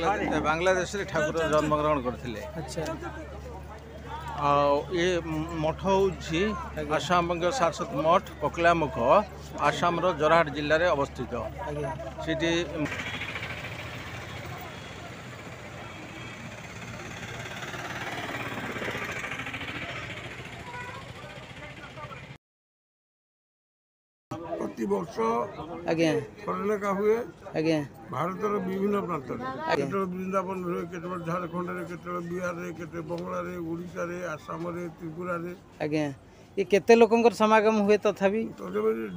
बांग्लादेश रे ठाकुर जन्म ग्रहण करथिले। अच्छा ये मठ हूँ आसाम बंग शाश्वत मठ ककलामुख आसाम जोरहाट जिले में अवस्थित सीटी प्रति वर्ष आज्ञा लेखा हुए आज्ञा भारत विभिन्न प्रांत केत वृंदावन केत झारखंड केत बिहार केत बंगलार ओडिशा आसाम त्रिपुरा आज्ञा ये केते लोकंकर समागम हुए तथापि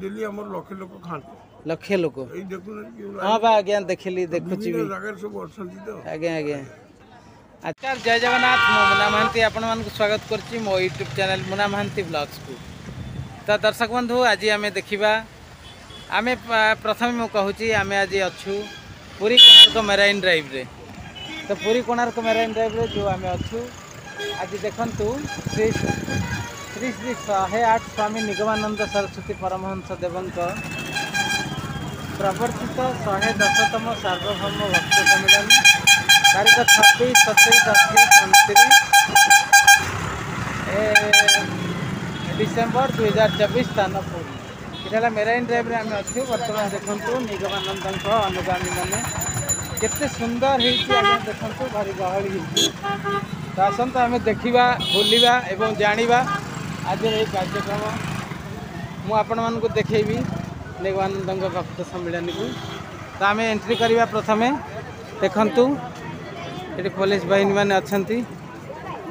डेली आम लक्ष लोक खाते लक्षे लोक ये देखुन हाँ बा आज्ञा देखिली देखुची भी जगह सब अच्छा तो आज्ञा आज्ञा अच्छा जय जगन्नाथ मो मुना महांती आपण मानक स्वागत करछि मो यूट्यूब चैनल मुना महांती ब्लॉग्स को। तो दर्शक बंधु आज आमे देखिबा आमे प्रथम मु कहूची आमे आज अच्छू पुरी कोणार्क मेराइन ड्राइव रे। तो पुरी कोणार्क मेराइन ड्राइव रे जो आमे अच्छू आज देखंतु श्री श्री श्री 108 स्वामी निगमानंद सरस्वती परमहंस देवंक प्रवर्तित 110तम सार्वभौम भक्त सम्मेलन तारीख 26, 27, 28, 29 डिसेम्बर 2024 स्थान पूरी इटा मेराइन ड्राइव रे आम अच्छे बर्तमान देखु निगमानंद अनुगामी मैंने केते सुंदर होगा देखु भारी गहली तो आसत आम देखा बुलवा एवं जाना आज ये कार्यक्रम मुझे देखी निगमानंद भक्त सम्मेलन को। तो आम एंट्री करवा प्रथमे देखु ये पुलिस बाहिनी मैंने अच्छा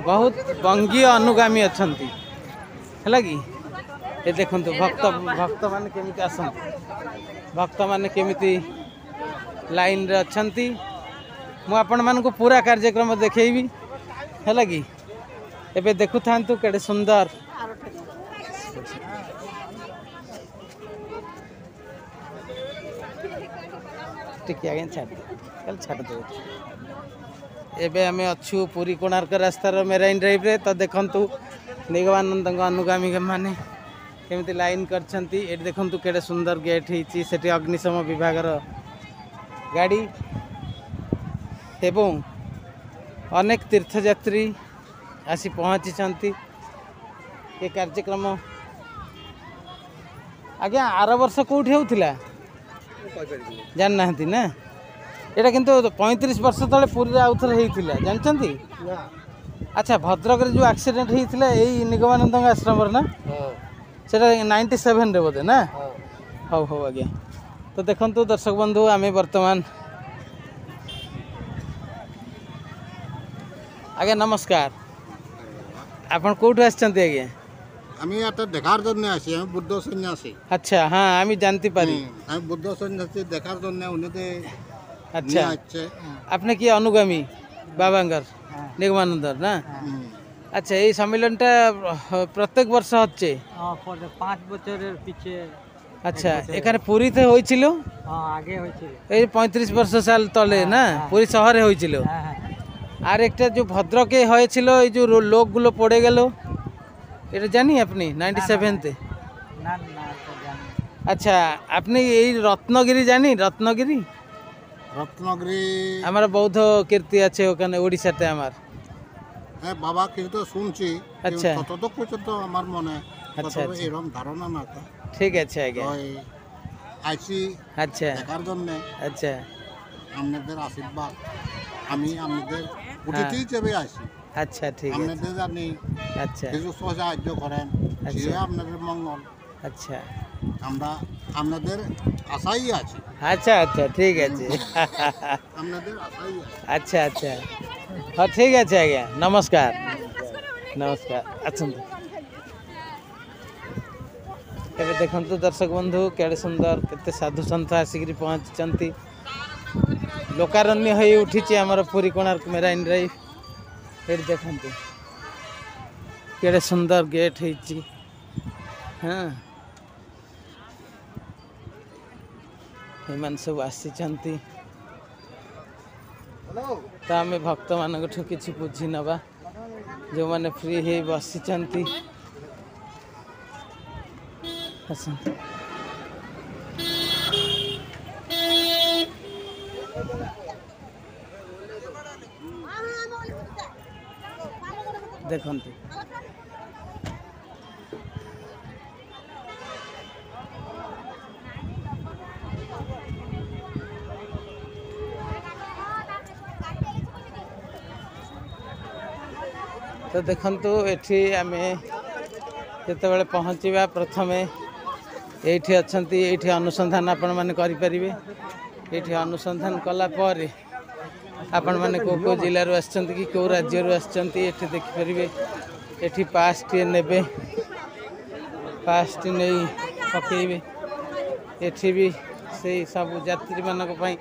बहुत बंगीय अनुगामी अच्छा है कि ये देखु भक्त भक्त मान केमी आसत भक्त मान केमी लाइन रे अच्छा मु आपण मानक पूरा कार्यक्रम देखी है कि एबे देखु था केड़े सुंदर टिके आगे छाड़ छाड़ दे एबे आमे अच्छू पुरी कोणार्क रास्तार मेराइन ड्राइव रे। तो देखंतु निगमानंद अनुगामी माने केमिति लाइन करछंती ए देखंतु केडे सुंदर गेट हिची सेठी अग्निशम विभागर गाड़ी एवं अनेक तीर्थयात्री आसी पहुँची ये कार्यक्रम आज्ञा आर वर्ष कौटी होता जानना ना यहाँ किंतु 35 वर्ष तले पुरी आउ थे होता जानते। अच्छा भद्रक जो एक्सीडेंट होता यही निगमानंद आश्रम ना से 97 रे बोधे ना हाँ हाँ आज्ञा। तो देखंतु दर्शक बंधु आम वर्तमान आज्ञा नमस्कार आपण कौटू आछंती आज्ञा আমি এটা দেখার জন্য আসি আমি বুদ্ধ সন্ন্যাসী। अच्छा हाँ आमी जानती पारी আমি বুদ্ধ সন্ন্যাসী দেখার জন্য উনিতে अच्छा আছে आपने কি अनुगामी बाबांगर निगमानंदर ना अच्छा ये सम्मेलनटा प्रत्येक वर्ष হচ্ছে 5 বছরের পিছে अच्छा এখানে পুরীতে হয়েছিল আগে হয়েছিল এই 35 वर्ष साल তলে না পুরী শহরে হয়েছিল আর একটা যে ভদ্রকে হয়েছিল এই যে লোকগুলো পড়ে গেল এটা জানি আপনি 97 তে না না জানি। अच्छा আপনি এই রত্নগিরি জানি রত্নগিরি রত্নগিরি আমার বৌদ্ধ কীর্তি আছে ওখানে ওড়িশাতে আমার হ্যাঁ বাবা কিন্তু শুনছি আচ্ছা। ততটুক পর্যন্ত আমার মনে আচ্ছা, আচ্ছা। এরকম ধারণা না ঠিক আছে আজ্ঞা আইসি আচ্ছা দেখার জন্য আচ্ছা আপনাদের আশীর্বাদ আমি আপনাদের প্রতিটি হিসেবে আসি अच्छा ठीक है আপনাদের জানি अच्छा কিছু সাহায্য করেন আচ্ছা। সে আপনাদের মঙ্গল अच्छा আমরা আপনাদের আশাই আছি अच्छा अच्छा ठीक है আপনাদের আশাই আছি अच्छा अच्छा हाँ ठीक है आज्ञा नमस्कार नमस्कार अच्छा एबे देखंतु दर्शक बंधु केड़े सुंदर केते साधु संत आसिक पहुँची लोकारण्य हो उठी आमर पुरी कोणार्क मेराइन ड्राइव ये देखंतु केड़े सुंदर गेट होती हाँ एमान सब आसी तो आम भक्त मान कि बुझी नवा जो मैंने फ्री है बसी देखंतु तो देखंतु एठी आमे जेतेबेले पहुँचवा प्रथमे एठी अछंती एठी अनुसंधान आपण माने करि परिबे। एठी अनुसंधान कला परे आपण माने को जिल्ला रो आछंती कि को राज्य रो आछंती एठी देखि परिबे। एठी पास टी नेबे पास टी नै पकेइबे। एठी भी से सब यात्री मानक पई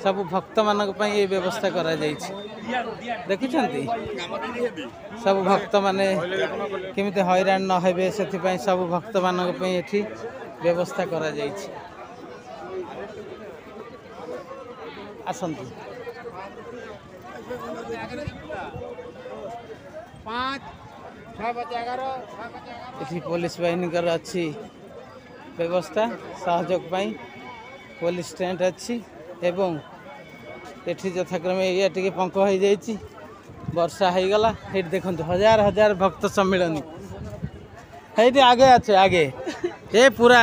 सब भक्त मानक पई ए व्यवस्था करा जायछि। देखुछंती सब भक्त माने केमिते हैरान न हेबे सेथि पई सब भक्त मानक पई एठी व्यवस्था करा जायछि। आसंतु एठी पुलिस बाहिनी कर अछि व्यवस्था सहयोग पई पुलिस टेंट अछि एवं एठी यथाक्रमे ये टिके पंख हो जाइछि। वर्षा हो गला हेट देखंतु हजार हजार भक्त सम्मेलनी हेटी आगे अच्छे आगे ये पूरा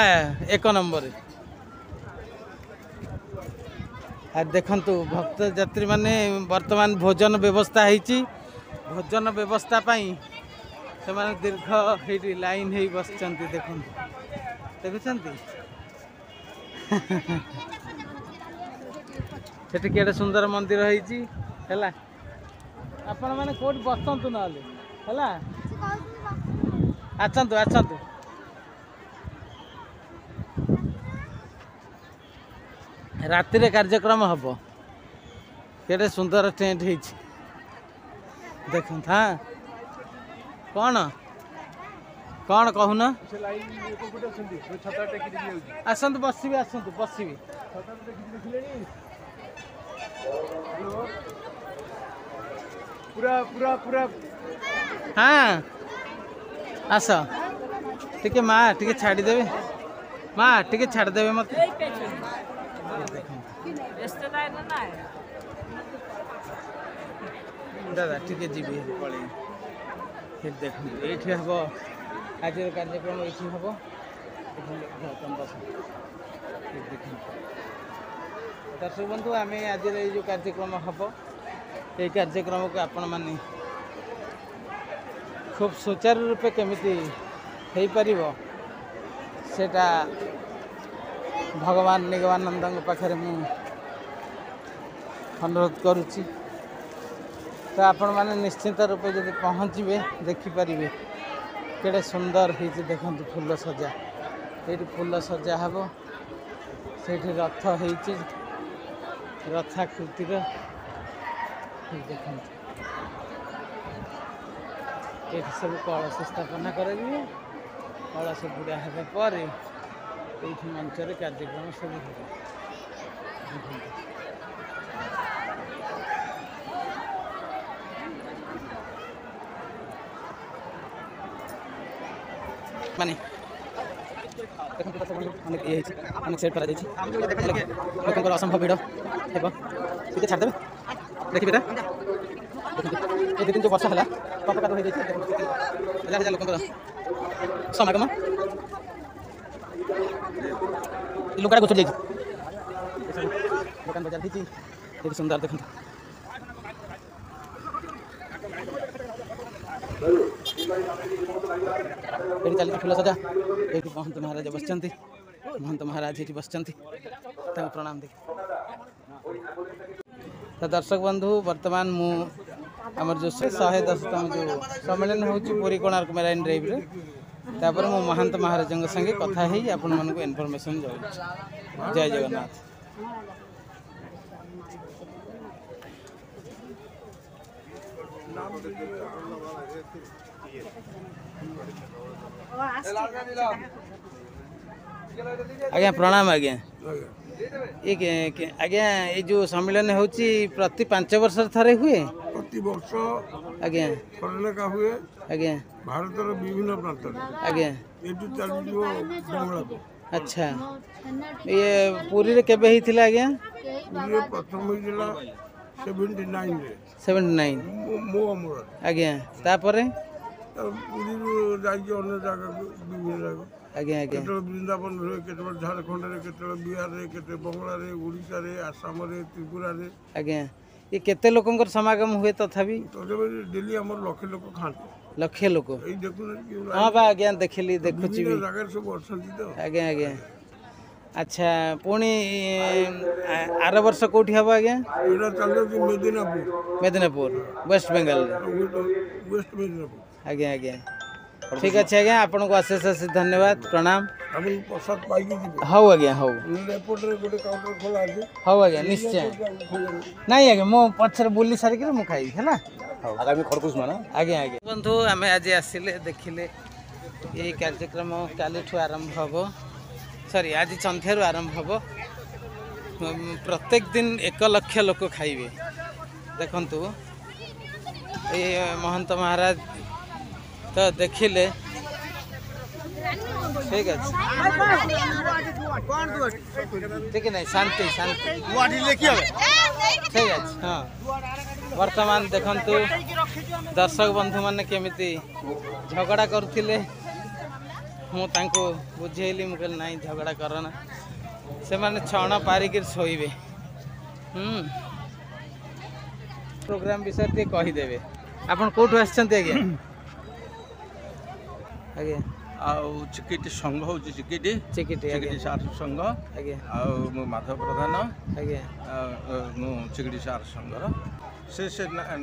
एक नंबर। आ देखंतु भक्त यात्री माने वर्तमान भोजन व्यवस्था ହେଇछि। भोजन व्यवस्था पई से माने दीर्घ हेटी लाइन हेई बसचंती देखंतु देखुछंती सेठी केडे सुंदर मंदिर ହେଇछि हैला। आपण माने कोट बसंतु नाले हैला आछंतु आछंतु राति रे कार्यक्रम हबो केडे सुंदर टेंट ହେଇछि देखन था कोन कोन कहू ना आसंतु बसिबे आसंतु बसिबे पूरा पूरा पूरा हाँ आस टिके माँ टिके छाड़ी देवे माँ टिके छाड़ देवे मत दादा टिके जीवी पड़े फिर देख ये हम आज कार्यक्रम ये हम दर्शक बंधु आम आज जो कार्यक्रम हम ये कार्यक्रम को आपण माने खूब सुचारू रूपे केमिति हो पारिबो सेटा भगवान निगमानंद पाखे मु अनुरोध करुच्ची। तो आपण माने निश्चित रूपे जब पहुँचे देखिपारे केड़े सुंदर होती देखते फूल सजा ये फूल सजा हम से रथ होती रथाकृतिर देखते ये सब कलश स्थापना कर कलश बुड़ा होगापर ये मंचर कार्यक्रम सब माने अनेक ये अनेक सेट करा लोक असंभव भिड़ हे छाड़देवे देखिए बेटा ये दिन जो वर्षा है कपका हो हजार हजार लोक समागम लुगाटा गोचर जाइए दुकान बजार देखिए सुंदर देखते ये चलती फूल सजा ये महंत महाराज बसचंती महंत महाराज ये बसचंती प्रणाम देख। तो दर्शक बंधु वर्तमान मु आमर जो 110तम जो सम्मेलन होची पूरी कोणार्क मेराइन ड्राइव रे तापर मु महंत महाराज संगे कथा है आपण मानक इनफॉरमेशन जाऊ। जय जगन्नाथ। आज्ञा प्रणाम आज्ञा ये आज्ञा ये जो सम्मेलन होची प्रति 5 वर्ष थारे हुए प्रति वर्ष आज्ञा करलेका हुए आज्ञा भारत विभिन्न प्रांत आज्ञा ये चली बंगला। 79 ରେ 79 ମୋ ଅମଳ ଆଜ୍ଞା ତାପରେ ପୁରୀରୁ ଯାଇକି ଅନ୍ୟ ଜାଗାକୁ ବିଭିନ୍ନ ଜାଗା ଆଜ୍ଞା ଆଜ୍ଞା କେତେବେଳେ ବୃନ୍ଦାବନରେ କେତେବେଳେ ଝାଡ଼ଖଣ୍ଡରେ କେତେବେଳେ ବିହାରରେ କେତେ ବଙ୍ଗଳାରେ ଓଡ଼ିଶାରେ ଆସାମରେ ତ୍ରିପୁରାରେ ଆଜ୍ଞା ଏ କେତେ ଲୋକଙ୍କର ସମାଗମ ହୁଏ ତଥାପି ତଥାପି ଡେଲି ଆମର ଲକ୍ଷେ ଲୋକ ଖାଆନ୍ତି ଲକ୍ଷେ ଲୋକ ଏଇ ଦେଖୁନାହାନ୍ତି କି ହଁ ବା ଆଜ୍ଞା ଦେଖିଲି ଦେଖୁଛି ବି ବିଭିନ୍ନ ଜାଗାରେ ସବୁ ଅଛନ୍ତି ତ ଆଜ୍ଞା ଆଜ୍ଞା ଆଚ୍ଛା ପୁଣି ଆର ବର୍ଷ କେଉଁଠି ହେବ ଆଜ୍ଞା ଏଇଟା ଚାଲିଛି ମେଦିନାପୁର ମେଦିନାପୁର ୱେଷ୍ଟ ବେଙ୍ଗଲରେ ୱେଷ୍ଟ ମେଦିନାପୁର ଆଜ୍ଞା ଆଜ୍ଞା ଠିକ୍ ଅଛି ଆଜ୍ଞା ଆପଣଙ୍କୁ ଅଶେଷ ଅଶେଷ ଧନ୍ୟବାଦ ପ୍ରଣାମ ଆପଣ ପ୍ରସାଦ ପାଇକି ଯିବେ ହଉ ଆଜ୍ଞା ହଉ ଏପଟରେ ଗୋଟେ କାଉଣ୍ଟର ଖୋଲା ଅଛି ହଉ ଆଜ୍ଞା ନିଶ୍ଚୟ ନାଇଁ ଆଜ୍ଞା ମୁଁ ପଛରେ ବୁଲି ସାରିକିରି ମୁଁ ଖାଇବି ହେଲା ଆଗାମୀ ଖରପୁଷ ମାନେ ଆଜ୍ଞା ଆଜ୍ଞା ବନ୍ଧୁ ଆମେ ଆଜି ଆସିଲେ ଦେଖିଲେ ଏଇ କାର୍ଯ୍ୟକ୍ରମ କାଲିଠୁ ଆରମ୍ଭ ହେବ ସରି ଆଜି ସନ୍ଧ୍ୟାରୁ ଆରମ୍ଭ ହେବ ପ୍ରତ୍ୟେକ ଦିନ 1 ଲକ୍ଷ ଲୋକ ଖାଇବେ ଦେଖନ୍ତୁ ଏଇ ମହନ୍ତ ମହାରାଜ ତ ଦେଖିଲେ ଠିକ୍ ଅଛି ଟିକେ ନାହିଁ ଶାନ୍ତି ଶାନ୍ତି ଠିକ୍ ଅଛି ହଁ ବର୍ତ୍ତମାନ ଦେଖନ୍ତୁ ଦର୍ଶକ ବନ୍ଧୁମାନେ କେମିତି ଝଗଡ଼ା କରୁଥିଲେ ମୁଁ ତାଙ୍କୁ ବୁଝେଇଲି ମୁଁ କହିଲି ନାଇଁ ଝଗଡ଼ା କରନା ସେମାନେ ଛଣ ପାରିକିରି ଶୋଇବେ ପ୍ରୋଗ୍ରାମ ବିଷୟରେ ଟିକେ କହିଦେବେ ଆପଣ କେଉଁଠୁ ଆସିଛନ୍ତି ଆଜ୍ଞା ଆଜ୍ଞା ଆଉ ଚିକିଟି ସଂଘ ହେଉଛି ଚିକିଟି ଚିକିଟି ଚିକିଟି ସାର ସଂଘ ଆଜ୍ଞା ଆଉ ମୁଁ ମାଧବ ପ୍ରଧାନ ଆଜ୍ଞା ମୁଁ ଚିକିଟି ସାର ସଂଘର ସେ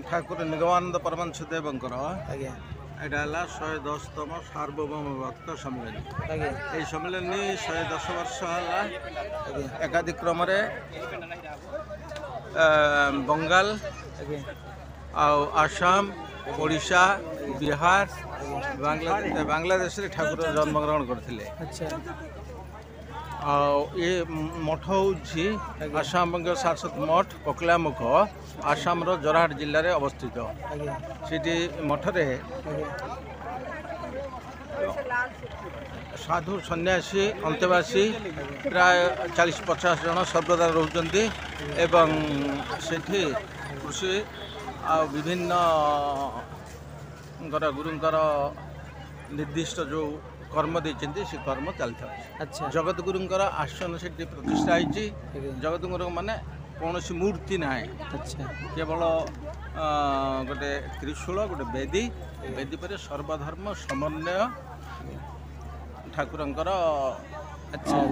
ଠାକୁର ନିଗମାନନ୍ଦ ପରମହଂସ ଦେବଙ୍କର ଆଜ୍ଞା ଏଇଟା ହେଲା 110ତମ ସାର୍ବଭୌମ ଭକ୍ତ ସମ୍ମିଳନୀ ଆଜ୍ଞା ଏହି ସମ୍ମିଳନୀ 110 ବର୍ଷ ହେଲା ଆଜ୍ଞା ଏକାଧିକ କ୍ରମରେ ବଙ୍ଗାଲ ଆଜ୍ଞା ଆଉ ଆସାମ ଓଡ଼ିଶା ବିହାର ବାଂଲାଦେଶରେ ଠାକୁର ଜନ୍ମଗ୍ରହଣ କରିଥିଲେ ଆଚ୍ଛା ଆଉ ଏ ମଠ ହେଉଛି ଆସାମ ବଙ୍ଗ ସାରସ୍ୱତ ମଠ ପକଲାମୁଖ ଆସାମର ଜୋରହାଟ ଜିଲ୍ଲାରେ ଅବସ୍ଥିତ ଆଜ୍ଞା ସେଠି ମଠରେ ଆଜ୍ଞା ସାଧୁ ସନ୍ନ୍ୟାସୀ ଅନ୍ତେବାସୀ ପ୍ରାୟ 40-50 ଜଣ ସର୍ବଦା ରହୁଛନ୍ତି ଏବଂ ସେଠି କୃଷି ଆଉ ବିଭିନ୍ନ ଗୁରୁଙ୍କର ନିର୍ଦ୍ଦିଷ୍ଟ ଯେଉଁ କର୍ମ ଦେଇଛନ୍ତି ସେ କର୍ମ ଚାଲିଥାଏ ଆଚ୍ଛା ଜଗତଗୁରୁଙ୍କର ଆସନ ସେଠି ପ୍ରତିଷ୍ଠା ହେଇଛି ଆଜ୍ଞା ଜଗତଗୁରୁ ମାନେ କୌଣସି ମୂର୍ତ୍ତି ନାହିଁ ଆଚ୍ଛା କେବଳ ଗୋଟେ ତ୍ରିଶୂଳ ଗୋଟେ ବେଦୀ ବେଦୀ ପରେ ସର୍ବଧର୍ମ ସମନ୍ୱୟ ଠାକୁରଙ୍କର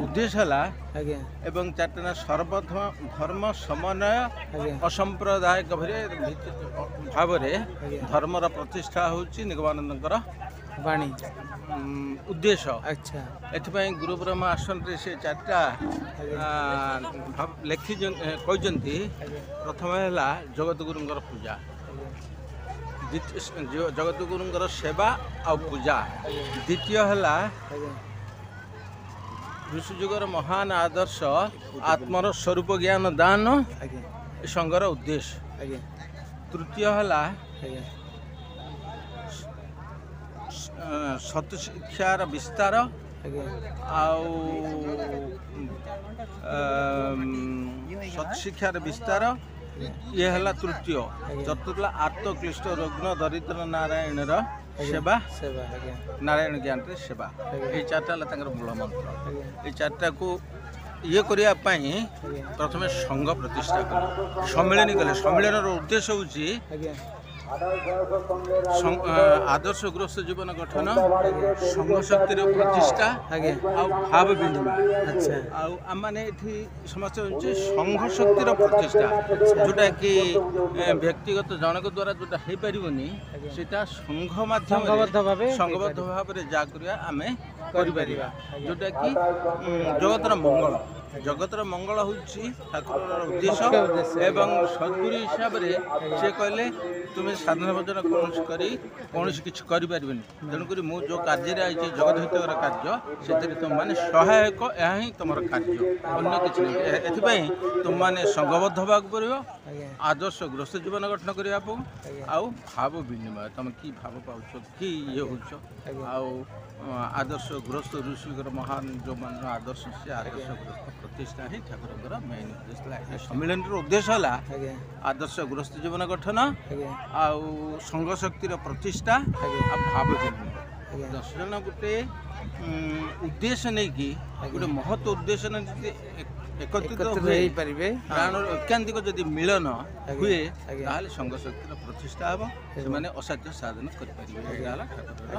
ଉଦ୍ଦେଶ୍ୟ ହେଲା ଆଜ୍ଞା ଏବଂ ଚାରିଟା ସର୍ବଧର୍ମ ସମନ୍ୱୟ ଆଜ୍ଞା ଅସାମ୍ପ୍ରଦାୟିକ ଭାବରେ ଆଜ୍ଞା ଧର୍ମର ପ୍ରତିଷ୍ଠା ହେଉଛି ନିଗମାନନ୍ଦଙ୍କର ବାଣୀ ଉଦ୍ଦେଶ୍ୟ ଆଚ୍ଛା ଏଥିପାଇଁ ଗୁରୁ ବ୍ରହ୍ମ ଆସନରେ ସେ ଚାରିଟା କହିଛନ୍ତି ପ୍ରଥମେ ହେଲା ଜଗତଗୁରୁଙ୍କର ପୂଜା ଜଗତଗୁରୁଙ୍କର ସେବା ଆଉ ପୂଜା ଦ୍ୱିତୀୟ ହେଲା ଆଜ୍ଞା ଋଷିଯୁଗର ମହାନ ଆଦର୍ଶ ଆତ୍ମର ସ୍ୱରୂପ ଜ୍ଞାନ ଦାନ ଆଜ୍ଞା ଏ ସଂଘର ଉଦ୍ଦେଶ୍ୟ ଆଜ୍ଞା ତୃତୀୟ ହେଲା ଆଜ୍ଞା ସତ ଶିକ୍ଷାର ବିସ୍ତାର ଆଜ୍ଞା ଆଉ ସତ ଶିକ୍ଷାର ବିସ୍ତାର ଇଏ ହେଲା ତୃତୀୟ ଚତୁର୍ଥ ହେଲା ଆର୍ତ୍ତକ୍ଲିଷ୍ଟ ରୁଗ୍ନ ଦରିଦ୍ର ନାରାୟଣର ସେବା ସେବା ଆଜ୍ଞା ନାରାୟଣ ଜ୍ଞାନରେ ସେବା ଏଇ ଚାରିଟା ହେଲା ତାଙ୍କର ମୂଳ ମନ୍ତ୍ର ଆଜ୍ଞା ଏଇ ଚାରିଟାକୁ ଇଏ କରିବା ପାଇଁ ଆଜ୍ଞା ପ୍ରଥମେ ସଂଘ ପ୍ରତିଷ୍ଠା କଲେ ସମ୍ମିଳନୀ କଲେ ସମ୍ମିଳନୀର ଉଦ୍ଦେଶ୍ୟ ହେଉଛି ଆଜ୍ଞା ଆଦର୍ଶ ଗ୍ରସ୍ତ ଜୀବନ ଗଠନ ସଂଘ ଶକ୍ତିର ପ୍ରତିଷ୍ଠା ଆଜ୍ଞା ଆଉ ଭାବ ବିନିମୟ ଆଚ୍ଛା ଆଉ ଆମମାନେ ଏଠି ସମସ୍ତେ ହେଉଛି ସଂଘ ଶକ୍ତିର ପ୍ରତିଷ୍ଠା ଯେଉଁଟାକି ବ୍ୟକ୍ତିଗତ ଜଣଙ୍କ ଦ୍ୱାରା ଯେଉଁଟା ହେଇପାରିବନି ସେଇଟା ସଂଘ ମାଧ୍ୟମରେ ସଂଘବଦ୍ଧ ଭାବରେ ଯାହା କରିବା ଆମେ କରିପାରିବା ଯେଉଁଟାକି ଜଗତର ମଙ୍ଗଳ ଜଗତର ମଙ୍ଗଳ ହେଉଛି ଠାକୁରର ଉଦ୍ଦେଶ୍ୟ ଏବଂ ସଦ୍ଗୁରୁ ହିସାବରେ ସେ କହିଲେ ତୁମେ ସାଧନ ଭଜନ କୌଣସି କିଛି କରିପାରିବନି ତେଣୁକରି ମୁଁ ଯେଉଁ କାର୍ଯ୍ୟରେ ଆଇଛି ଜଗତ ହିତକର କାର୍ଯ୍ୟ ସେଥିରେ ତୁମମାନେ ସହାୟକ ଏହା ହିଁ ତୁମର କାର୍ଯ୍ୟ ଅନ୍ୟ କିଛି ନାହିଁ ଏଥିପାଇଁ ତୁମମାନେ ସଂଘବଦ୍ଧ ହେବାକୁ ପଡ଼ିବ ଆଦର୍ଶ ଗ୍ରସ୍ତ ଜୀବନ ଗଠନ କରିବାକୁ ଆଉ ଭାବ ବିନିମୟ ତୁମେ କି ଭାବ ପାଉଛ କି ଇଏ ହେଉଛ ଆଉ ଆଦର୍ଶ ଗ୍ରସ୍ତ ଋଷିଙ୍କର ମହାନ ଯେଉଁମାନଙ୍କ ଆଦର୍ଶ ସେ ଆଦର୍ଶ ଗ୍ରସ୍ତ ପ୍ରତିଷ୍ଠା ହିଁ ଠାକୁରଙ୍କର ମେନ୍ ଉଦ୍ଦେଶ୍ୟ ଥିଲା। ଏ ସମ୍ମିଳନୀର ଉଦ୍ଦେଶ୍ୟ ହେଲା ଆଜ୍ଞା ଆଦର୍ଶ ଗୃହସ୍ଥ ଜୀବନ ଗଠନ ଆଜ୍ଞା ଆଉ ସଂଘ ଶକ୍ତିର ପ୍ରତିଷ୍ଠା ଆଜ୍ଞା ଆଉ ଭାବ ଜୀବନ। ଆଜ୍ଞା 10 ଜଣ ଗୋଟେ ଉଦ୍ଦେଶ୍ୟ ନେଇକି ଗୋଟେ ମହତ୍ ଉଦ୍ଦେଶ୍ୟ ନେଇ ଯଦି ଏକତ୍ରିତ ହୁଏ ହେଇପାରିବେ ପ୍ରାଣର ଐକାନ୍ତିକ ଯଦି ମିଳନ ହୁଏ ଆଜ୍ଞା। ତାହେଲେ ସଂଘ ଶକ୍ତିର ପ୍ରତିଷ୍ଠା ହେବ, ସେମାନେ ଅସାଧ୍ୟ ସାଧନ କରିପାରିବେ। ଏଇଟା ହେଲା ଠାକୁରଙ୍କର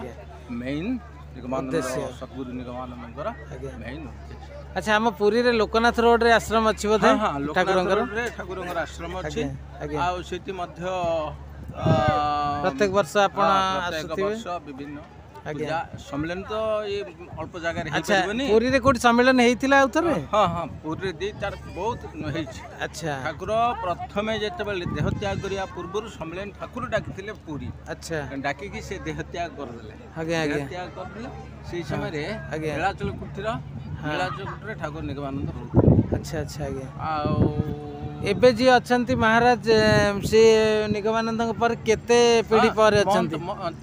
ମେନ୍ ନିଗମାନନ୍ଦ ସଦ୍ଗୁରୁ ନିଗମାନନ୍ଦଙ୍କର ଆଜ୍ଞା ମେନ୍ ଉଦ୍ଦେଶ୍ୟ। ଆଚ୍ଛା ଆମ ପୁରୀରେ ଲୋକନାଥ ରୋଡରେ ଆଶ୍ରମ ଅଛି ବୋଧେ ଠାକୁରଙ୍କର? ଠାକୁରଙ୍କର ଆଶ୍ରମ ଅଛି ଆଜ୍ଞା ଆଉ ସେଠି ମଧ୍ୟ ପ୍ରତ୍ୟେକ ବର୍ଷ ଆପଣ ପ୍ରତ୍ୟେକ ଆସୁଥିବେ? ବର୍ଷ ବିଭିନ୍ନ ଆଜ୍ଞା। ପୂଜା ସମ୍ମିଳନୀ ତ ଏ ଅଳ୍ପ ଜାଗାରେ ଆଚ୍ଛା ହେଇପାରିବନି। ପୁରୀରେ କୋଉଠି ସମ୍ମିଳନୀ ହେଇଥିଲା ଆଉ ଥରେ? ହଁ ହଁ ପୁରୀରେ ଦି ଚାର ବହୁତ ହେଇଛି। ଆଚ୍ଛା ଠାକୁର ପ୍ରଥମେ ଯେତେବେଳେ ଦେହ ତ୍ୟାଗ କରିବା ପୂର୍ବରୁ ସମ୍ମିଳନୀ ଠାକୁର ଡାକିଥିଲେ ପୁରୀ, ଆଚ୍ଛା ଡାକିକି ସେ ଦେହ ତ୍ୟାଗ କରିଦେଲେ। ଆଜ୍ଞା ଦେହ ଆଜ୍ଞା ତ୍ୟାଗ କରିଦେଲେ ସେଇ ସମୟରେ ଆଜ୍ଞା। ନୀଳାଚଳ କୁଟୀରରେ ଠାକୁର ନିଗମାନନ୍ଦ ରହୁଥିଲେ। ଆଚ୍ଛା ଆଚ୍ଛା ଆଜ୍ଞା। ଆଉ ଏବେ ଯିଏ ଅଛନ୍ତି ମହାରାଜ ସେ ନିଗମାନନ୍ଦଙ୍କ ପରେ କେତେ ପିଢ଼ି ପରେ ଅଛନ୍ତି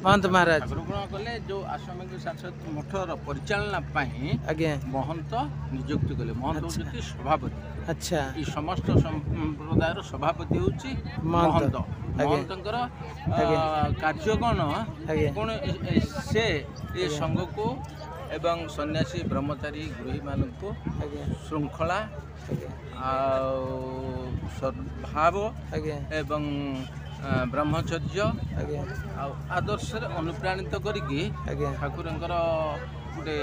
ମହନ୍ତ ମହାରାଜ? ଠାକୁର କ'ଣ କଲେ ଯୋଉ ଆଶ୍ରମିକ ଶାସକ ମଠର ପରିଚାଳନା ପାଇଁ ଆଜ୍ଞା ମହନ୍ତ ନିଯୁକ୍ତି କଲେ। ମହନ୍ତ ହେଉଛନ୍ତି ସଭାପତି। ଆଚ୍ଛା ଏ ସମସ୍ତ ସମ୍ପ୍ରଦାୟର ସଭାପତି ହେଉଛି ମହନ୍ତ। ମହନ୍ତ। ଆଜ୍ଞା ମହନ୍ତଙ୍କର କାର୍ଯ୍ୟ କ'ଣ? ଆଜ୍ଞା କ'ଣ ସେ ଏ ସଂଘକୁ ଏବଂ ସନ୍ନ୍ୟାସୀ ବ୍ରହ୍ମଚାରୀ ଗୃହୀମାନଙ୍କୁ ଆଜ୍ଞା ଶୃଙ୍ଖଳା ଆଜ୍ଞା ଆଉ ସଦ୍ଭାବ ଆଜ୍ଞା ଏବଂ ବ୍ରହ୍ମଚର୍ଯ୍ୟ ଆଜ୍ଞା ଆଉ ଆଦର୍ଶରେ ଅନୁପ୍ରାଣିତ କରିକି ଆଜ୍ଞା ଠାକୁରଙ୍କର ଗୋଟେ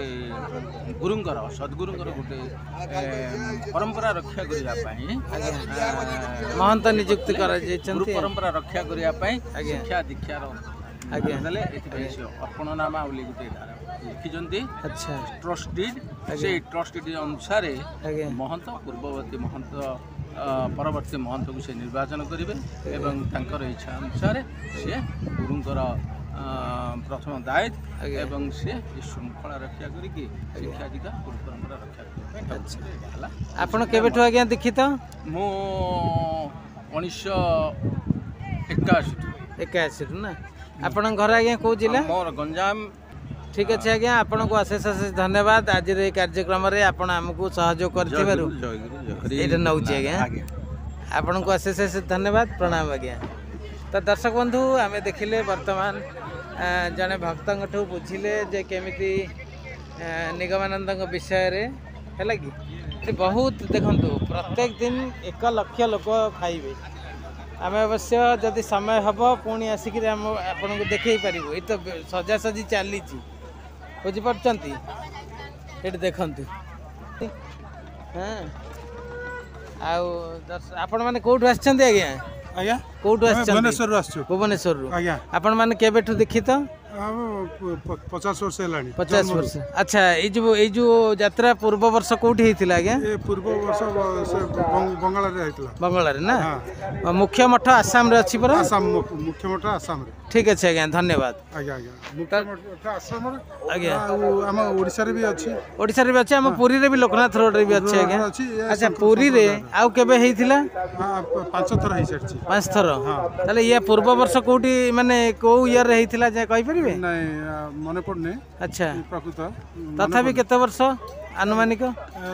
ଗୁରୁଙ୍କର ସଦ୍ଗୁରୁଙ୍କର ଗୋଟେ ପରମ୍ପରା ରକ୍ଷା କରିବା ପାଇଁ ମହନ୍ତ ନିଯୁକ୍ତି ଗୁରୁ କରାଯାଇଛନ୍ତି। ପରମ୍ପରା ରକ୍ଷା କରିବା ପାଇଁ ଆଜ୍ଞା। ଶିକ୍ଷା ଦୀକ୍ଷାର ଆଜ୍ଞା ଦେଲେ। ଏଥିପାଇଁ ସେ ଅର୍ପଣନାମା ବୋଲି ଗୋଟେ ଲେଖିଛନ୍ତି ଆଚ୍ଛା ଟ୍ରଷ୍ଟ ଡିଡ୍। ସେଇ ଟ୍ରଷ୍ଟ ଡିଡ୍ ଅନୁସାରେ ଆଜ୍ଞା ମହନ୍ତ ପୂର୍ବବର୍ତ୍ତୀ ମହନ୍ତ ପରବର୍ତ୍ତୀ ମହନ୍ତକୁ ସେ ନିର୍ବାଚନ କରିବେ ଏବଂ ତାଙ୍କର ଇଚ୍ଛା ଅନୁସାରେ ସିଏ ଗୁରୁଙ୍କର ପ୍ରଥମ ଦାୟିତ୍ୱ ଆଜ୍ଞା। ଏବଂ ସେ ଶୃଙ୍ଖଳା ରକ୍ଷା କରିକି ଶିକ୍ଷା ଦୀକ୍ଷା ଗୁରୁ ପରମ୍ପରା ରକ୍ଷା କରିବା ପାଇଁ ହେଲା। ଆପଣ କେବେଠୁ ଆଜ୍ଞା ଦୀକ୍ଷିତ? ମୁଁ 1981 81ରୁ ନା? ଆପଣଙ୍କ ଘର ଆଜ୍ଞା କୋଉ ଜିଲ୍ଲା? ମୋର ଗଞ୍ଜାମ। ଠିକ୍ ଅଛି ଆଜ୍ଞା, ଆପଣଙ୍କୁ ଅଶେଷ ଅଶେଷ ଧନ୍ୟବାଦ। ଆଜିର ଏହି କାର୍ଯ୍ୟକ୍ରମରେ ଆପଣ ଆମକୁ ସହଯୋଗ କରିଥିବାରୁ ଏଇଟା ନେଉଛି ଆଜ୍ଞା। ଆପଣଙ୍କୁ ଅଶେଷ ଅଶେଷ ଧନ୍ୟବାଦ, ପ୍ରଣାମ ଆଜ୍ଞା। ତ ଦର୍ଶକ ବନ୍ଧୁ, ଆମେ ଦେଖିଲେ ବର୍ତ୍ତମାନ ଜଣେ ଭକ୍ତଙ୍କଠୁ ବୁଝିଲେ ଯେ କେମିତି ନିଗମାନନ୍ଦଙ୍କ ବିଷୟରେ ହେଲା କି ଏଠି ବହୁତ ଦେଖନ୍ତୁ ପ୍ରତ୍ୟେକ ଦିନ 1 ଲକ୍ଷ ଲୋକ ଖାଇବେ। ଆମେ ଅବଶ୍ୟ ଯଦି ସମୟ ହେବ ପୁଣି ଆସିକିରି ଆପଣଙ୍କୁ ଦେଖେଇ ପାରିବୁ। ଏଇ ତ ସଜାସଜି ଚାଲିଛି, ବୁଝିପାରୁଛନ୍ତି? ଏଠି ଦେଖନ୍ତୁ। ହଁ ଆଉ ଆପଣମାନେ କେଉଁଠୁ ଆସିଛନ୍ତି ଆଜ୍ଞା? ଆଜ୍ଞା କେଉଁଠୁ ଆସିଛନ୍ତି? ଭୁବନେଶ୍ୱରରୁ ଆସିଛୁ। ଭୁବନେଶ୍ୱରରୁ। ଆଜ୍ଞା ଆପଣମାନେ କେବେଠୁ ଦୀକ୍ଷିତ? 50 ବର୍ଷ ହେଲାଣି। 50 ବର୍ଷ। ଆଚ୍ଛା, ଏଇ ଯୋଉ ଯାତ୍ରା ପୂର୍ବ ବର୍ଷ କୋଉଠି ହେଇଥିଲା ଆଜ୍ଞା? ଏ ପୂର୍ବ ବର୍ଷ ସେ ବଙ୍ଗଳାରେ ହେଇଥିଲା। ବଙ୍ଗଳାରେ ନା? ମୁଖ୍ୟ ମଠ ଆସାମରେ ଅଛି ପରା? ଆସାମ ମୁଖ୍ୟ ମଠ ଆସାମରେ। ଠିକ୍ ଅଛି ଆଜ୍ଞା, ଧନ୍ୟବାଦ। ଆଜ୍ଞା ଆଜ୍ଞା ମୁଖ୍ୟ ମଠ ଆସାମରେ। ଆଜ୍ଞା ଆଉ ଆମ ଓଡ଼ିଶାରେ ବି ଅଛି। ଓଡ଼ିଶାରେ ବି ଅଛି, ଆମ ପୁରୀରେ ବି ଲୋକନାଥ ରୋଡରେ ବି ଅଛି ଆଜ୍ଞା। ଅଛି। ଆଚ୍ଛା, ପୁରୀରେ ଆଉ କେବେ ହେଇଥିଲା? 5 ଥର ହେଇସାରିଛି। 5 ଥର? ତାହେଲେ ଇଏ ପୂର୍ବ ବର୍ଷ କୋଉଠି ମାନେ କୋଉ ଇୟର୍ରେ ହେଇଥିଲା ଯାହା କହିପାରିବେ? ନାଇଁ ମନେ ପଡୁନି। ଆଚ୍ଛା, ପ୍ରକୃତ ତଥାପି କେତେ ବର୍ଷ ଆନୁମାନିକ?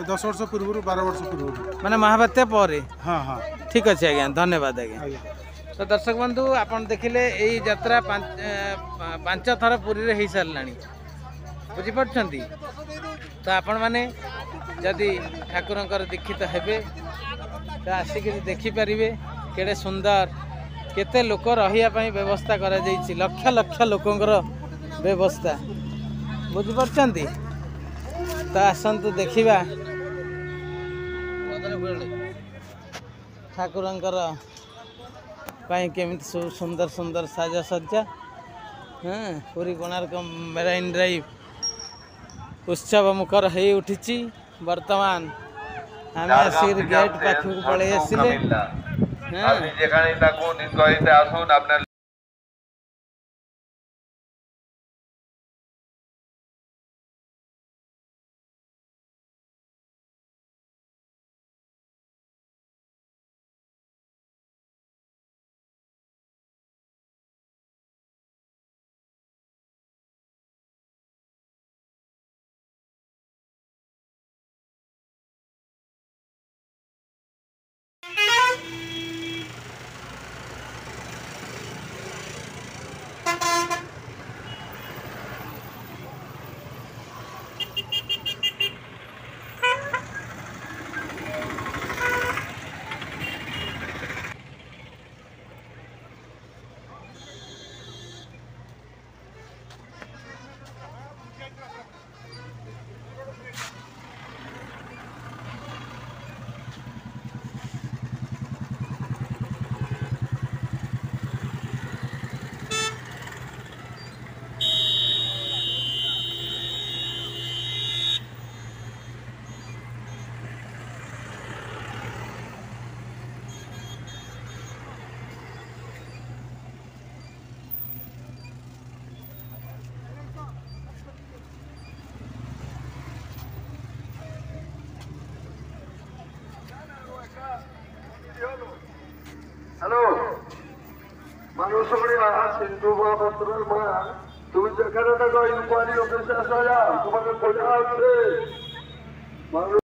10 ବର୍ଷ ପୂର୍ବରୁ, 12 ବର୍ଷ ପୂର୍ବରୁ, ମାନେ ମହାବାତ୍ୟା ପରେ? ହଁ ହଁ। ଠିକ୍ ଅଛି ଆଜ୍ଞା, ଧନ୍ୟବାଦ ଆଜ୍ଞା। ତ ଦର୍ଶକ ବନ୍ଧୁ, ଆପଣ ଦେଖିଲେ ଏଇ ଯାତ୍ରା 5 ଥର ପୁରୀରେ ହେଇସାରିଲାଣି, ବୁଝିପାରୁଛନ୍ତି? ତ ଆପଣମାନେ ଯଦି ଠାକୁରଙ୍କର ଦୀକ୍ଷିତ ହେବେ ତ ଆସିକିରି ଦେଖିପାରିବେ କେଡ଼େ ସୁନ୍ଦର, କେତେ ଲୋକ ରହିବା ପାଇଁ ବ୍ୟବସ୍ଥା କରାଯାଇଛି। ଲକ୍ଷ ଲକ୍ଷ ଲୋକଙ୍କର ବ୍ୟବସ୍ଥା, ବୁଝିପାରୁଛନ୍ତି? ତ ଆସନ୍ତୁ ଦେଖିବା ଠାକୁରଙ୍କର ପାଇଁ କେମିତି ସବୁ ସୁନ୍ଦର ସୁନ୍ଦର ସାଜସଜ୍ଜା। ପୁରୀ କୋଣାର୍କ ମେରାଇନ୍ ଡ୍ରାଇଭ୍ ଉତ୍ସବ ମୁଖର ହେଇ ଉଠିଛି। ବର୍ତ୍ତମାନ ଆମେ ଆସିକି ଗେଟ୍ ପାଖକୁ ପଳେଇ ଆସିଲେ। মানুষগুলিরা সিন্ধু মহাপাত্রের মা তুমি যেখানে থাকো ইনকোয়ারি অফিসে আসা যাও তোমাকে খোঁজা হচ্ছে মানুষ